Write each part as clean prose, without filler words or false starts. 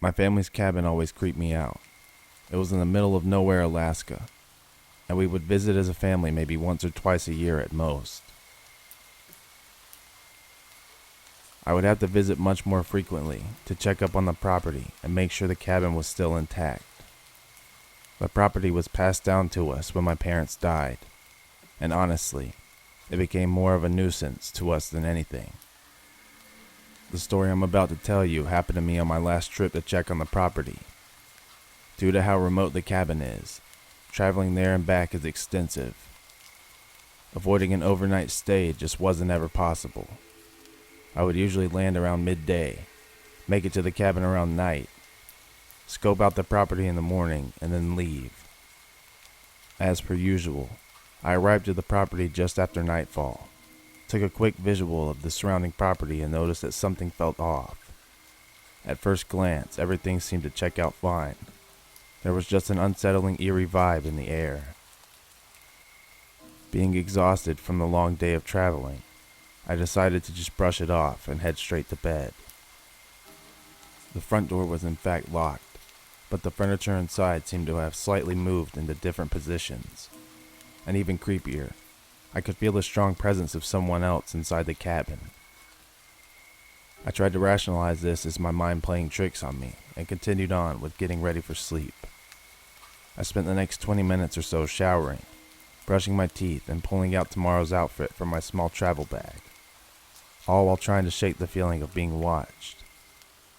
My family's cabin always creeped me out. It was in the middle of nowhere, Alaska, and we would visit as a family maybe once or twice a year at most. I would have to visit much more frequently to check up on the property and make sure the cabin was still intact. The property was passed down to us when my parents died, and honestly, it became more of a nuisance to us than anything. The story I'm about to tell you happened to me on my last trip to check on the property. Due to how remote the cabin is, traveling there and back is extensive. Avoiding an overnight stay just wasn't ever possible. I would usually land around midday, make it to the cabin around night, scope out the property in the morning, and then leave. As per usual, I arrived at the property just after nightfall, took a quick visual of the surrounding property and noticed that something felt off. At first glance, everything seemed to check out fine. There was just an unsettling, eerie vibe in the air. Being exhausted from the long day of traveling, I decided to just brush it off and head straight to bed. The front door was in fact locked, but the furniture inside seemed to have slightly moved into different positions. And even creepier, I could feel the strong presence of someone else inside the cabin. I tried to rationalize this as my mind playing tricks on me and continued on with getting ready for sleep. I spent the next 20 minutes or so showering, brushing my teeth and pulling out tomorrow's outfit from my small travel bag, all while trying to shake the feeling of being watched,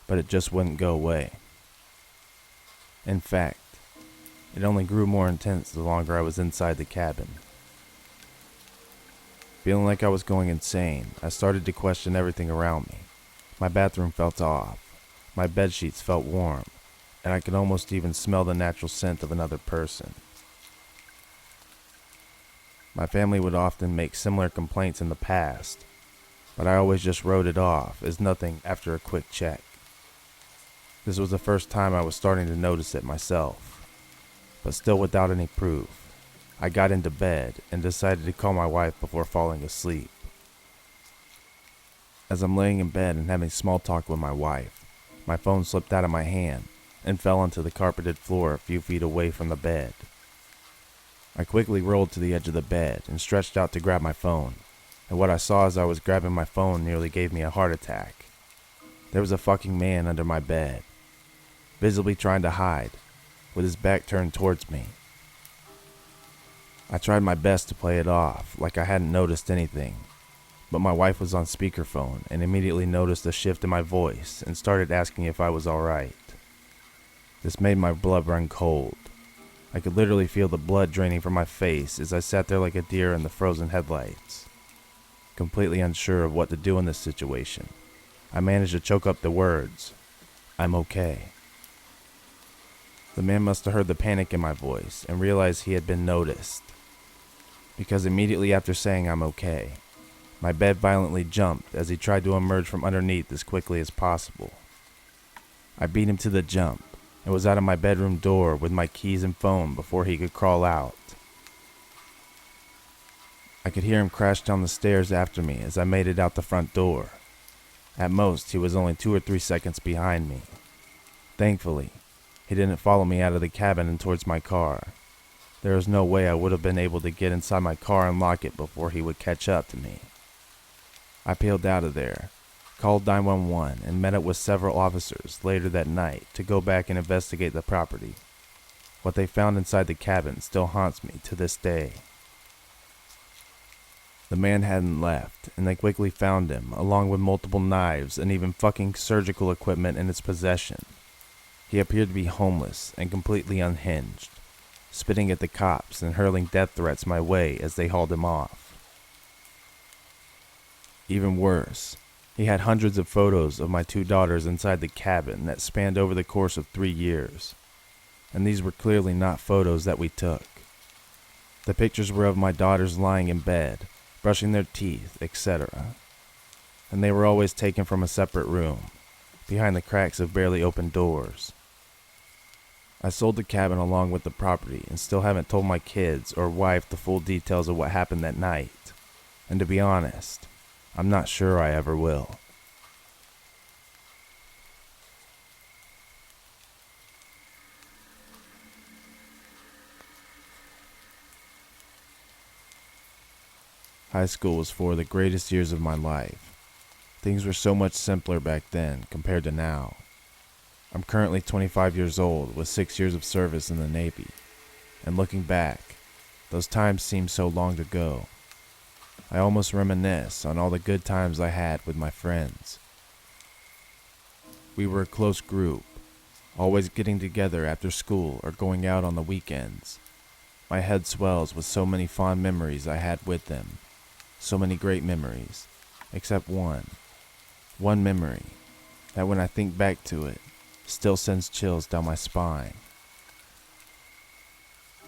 but it just wouldn't go away. In fact, it only grew more intense the longer I was inside the cabin. Feeling like I was going insane, I started to question everything around me. My bathroom felt off, my bedsheets felt warm, and I could almost even smell the natural scent of another person. My family would often make similar complaints in the past, but I always just wrote it off as nothing after a quick check. This was the first time I was starting to notice it myself, but still without any proof. I got into bed and decided to call my wife before falling asleep. As I'm laying in bed and having small talk with my wife, my phone slipped out of my hand and fell onto the carpeted floor a few feet away from the bed. I quickly rolled to the edge of the bed and stretched out to grab my phone, and what I saw as I was grabbing my phone nearly gave me a heart attack. There was a fucking man under my bed, visibly trying to hide, with his back turned towards me. I tried my best to play it off, like I hadn't noticed anything, but my wife was on speakerphone and immediately noticed a shift in my voice and started asking if I was alright. This made my blood run cold. I could literally feel the blood draining from my face as I sat there like a deer in the frozen headlights. Completely unsure of what to do in this situation, I managed to choke up the words, "I'm okay." The man must have heard the panic in my voice and realized he had been noticed, because immediately after saying "I'm okay," my bed violently jumped as he tried to emerge from underneath as quickly as possible. I beat him to the jump and was out of my bedroom door with my keys and phone before he could crawl out. I could hear him crash down the stairs after me as I made it out the front door. At most, he was only 2 or 3 seconds behind me. Thankfully, he didn't follow me out of the cabin and towards my car. There was no way I would have been able to get inside my car and lock it before he would catch up to me. I peeled out of there, called 911, and met up with several officers later that night to go back and investigate the property. What they found inside the cabin still haunts me to this day. The man hadn't left, and they quickly found him, along with multiple knives and even fucking surgical equipment in his possession. He appeared to be homeless and completely unhinged, spitting at the cops and hurling death threats my way as they hauled him off. Even worse, he had hundreds of photos of my 2 daughters inside the cabin that spanned over the course of 3 years, and these were clearly not photos that we took. The pictures were of my daughters lying in bed, brushing their teeth, etc., and they were always taken from a separate room, behind the cracks of barely open doors. I sold the cabin along with the property and still haven't told my kids or wife the full details of what happened that night, and to be honest, I'm not sure I ever will. High school was for the greatest years of my life. Things were so much simpler back then compared to now. I'm currently 25 years old with 6 years of service in the Navy, and looking back, those times seem so long ago. I almost reminisce on all the good times I had with my friends. We were a close group, always getting together after school or going out on the weekends. My head swells with so many fond memories I had with them. So many great memories, except one. One memory that when I think back to it, still sends chills down my spine.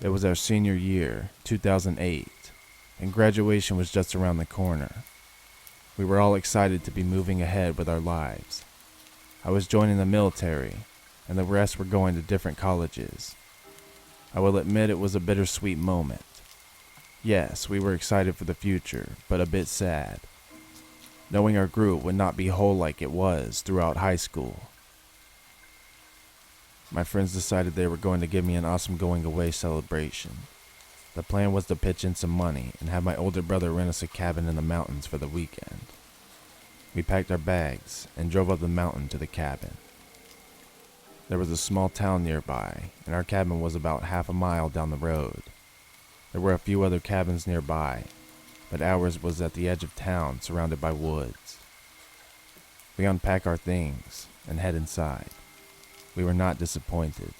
It was our senior year, 2008, and graduation was just around the corner. We were all excited to be moving ahead with our lives. I was joining the military, and the rest were going to different colleges. I will admit it was a bittersweet moment. Yes, we were excited for the future, but a bit sad, knowing our group would not be whole like it was throughout high school. My friends decided they were going to give me an awesome going away celebration. The plan was to pitch in some money and have my older brother rent us a cabin in the mountains for the weekend. We packed our bags and drove up the mountain to the cabin. There was a small town nearby, and our cabin was about half a mile down the road. There were a few other cabins nearby, but ours was at the edge of town surrounded by woods. We unpack our things and head inside. We were not disappointed.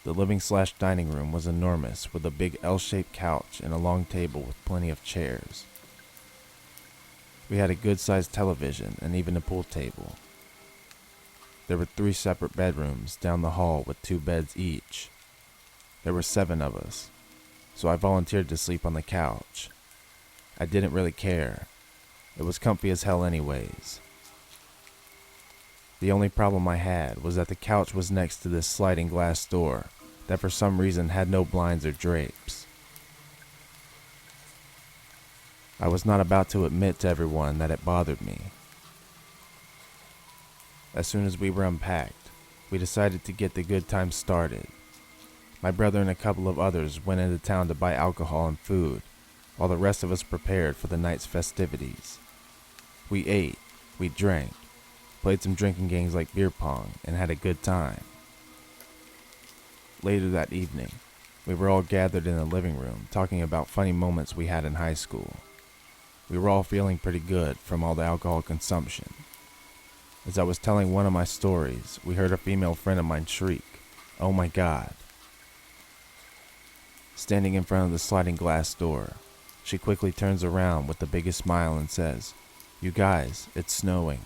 The living/dining room was enormous with a big L-shaped couch and a long table with plenty of chairs. We had a good-sized television and even a pool table. There were 3 separate bedrooms down the hall with 2 beds each. There were 7 of us, so I volunteered to sleep on the couch. I didn't really care. It was comfy as hell anyways. The only problem I had was that the couch was next to this sliding glass door that for some reason had no blinds or drapes. I was not about to admit to everyone that it bothered me. As soon as we were unpacked, we decided to get the good times started. My brother and a couple of others went into town to buy alcohol and food, while the rest of us prepared for the night's festivities. We ate, we drank, played some drinking games like beer pong, and had a good time. Later that evening, we were all gathered in the living room talking about funny moments we had in high school. We were all feeling pretty good from all the alcohol consumption. As I was telling one of my stories, we heard a female friend of mine shriek, "Oh my God." Standing in front of the sliding glass door, she quickly turns around with the biggest smile and says, "You guys, it's snowing."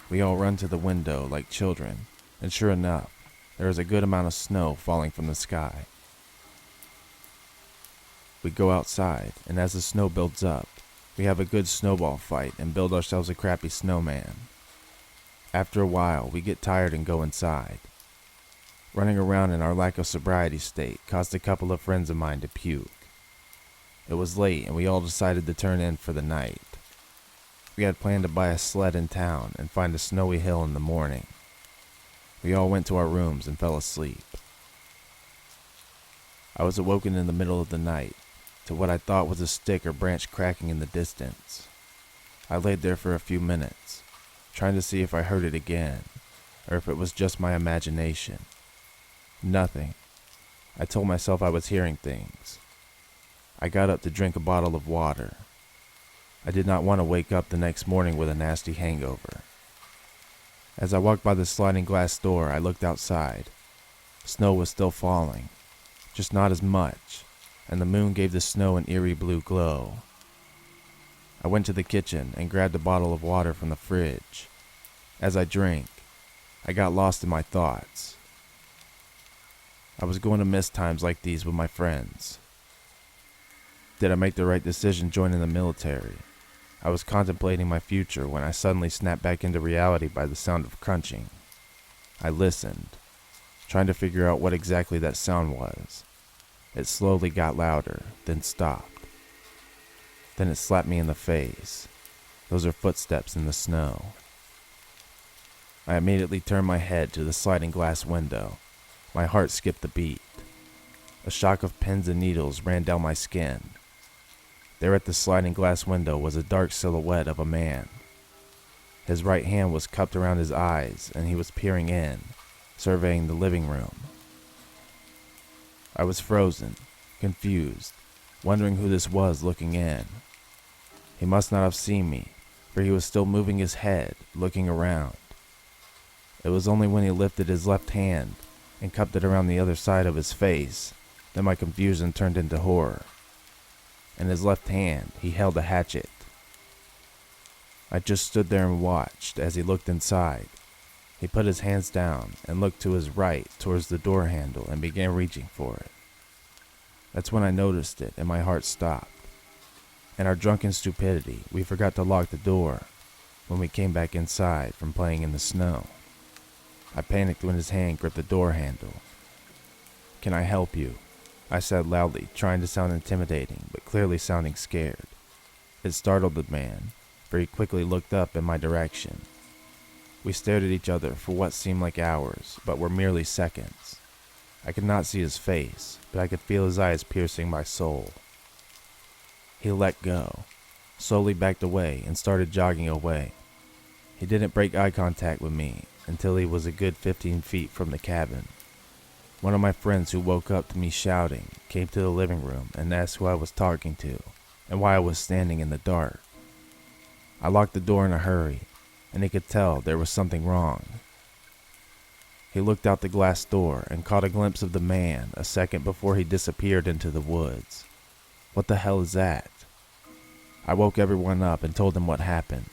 We all run to the window like children, and sure enough, there is a good amount of snow falling from the sky. We go outside, and as the snow builds up, we have a good snowball fight and build ourselves a crappy snowman. After a while, we get tired and go inside. Running around in our lack of sobriety state caused a couple of friends of mine to puke. It was late, and we all decided to turn in for the night. We had planned to buy a sled in town and find a snowy hill in the morning. We all went to our rooms and fell asleep. I was awoken in the middle of the night to what I thought was a stick or branch cracking in the distance. I laid there for a few minutes, trying to see if I heard it again, or if it was just my imagination. Nothing. I told myself I was hearing things. I got up to drink a bottle of water. I did not want to wake up the next morning with a nasty hangover. As I walked by the sliding glass door, I looked outside. Snow was still falling, just not as much, and the moon gave the snow an eerie blue glow. I went to the kitchen and grabbed a bottle of water from the fridge. As I drank, I got lost in my thoughts. I was going to miss times like these with my friends. Did I make the right decision joining the military? I was contemplating my future when I suddenly snapped back into reality by the sound of crunching. I listened, trying to figure out what exactly that sound was. It slowly got louder, then stopped. Then it slapped me in the face. Those are footsteps in the snow. I immediately turned my head to the sliding glass window. My heart skipped a beat. A shock of pins and needles ran down my skin. There at the sliding glass window was a dark silhouette of a man. His right hand was cupped around his eyes, and he was peering in, surveying the living room. I was frozen, confused, wondering who this was looking in. He must not have seen me, for he was still moving his head, looking around. It was only when he lifted his left hand and cupped it around the other side of his face that my confusion turned into horror. In his left hand, he held a hatchet. I just stood there and watched as he looked inside. He put his hands down and looked to his right towards the door handle and began reaching for it. That's when I noticed it and my heart stopped. In our drunken stupidity, we forgot to lock the door when we came back inside from playing in the snow. I panicked when his hand gripped the door handle. "Can I help you?" I said loudly, trying to sound intimidating, but clearly sounding scared. It startled the man, for he quickly looked up in my direction. We stared at each other for what seemed like hours, but were merely seconds. I could not see his face, but I could feel his eyes piercing my soul. He let go, slowly backed away, and started jogging away. He didn't break eye contact with me until he was a good 15 feet from the cabin. One of my friends who woke up to me shouting came to the living room and asked who I was talking to and why I was standing in the dark. I locked the door in a hurry, and he could tell there was something wrong. He looked out the glass door and caught a glimpse of the man a second before he disappeared into the woods. What the hell is that? I woke everyone up and told them what happened.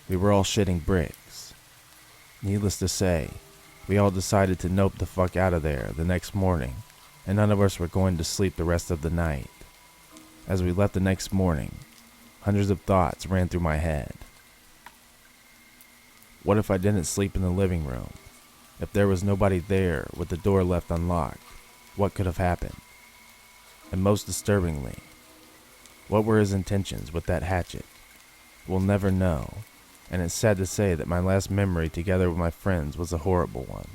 We were all shitting bricks. Needless to say, we all decided to nope the fuck out of there the next morning, and none of us were going to sleep the rest of the night. As we left the next morning, hundreds of thoughts ran through my head. What if I didn't sleep in the living room? If there was nobody there with the door left unlocked, what could have happened? And most disturbingly, what were his intentions with that hatchet? We'll never know, and it's sad to say that my last memory together with my friends was a horrible one.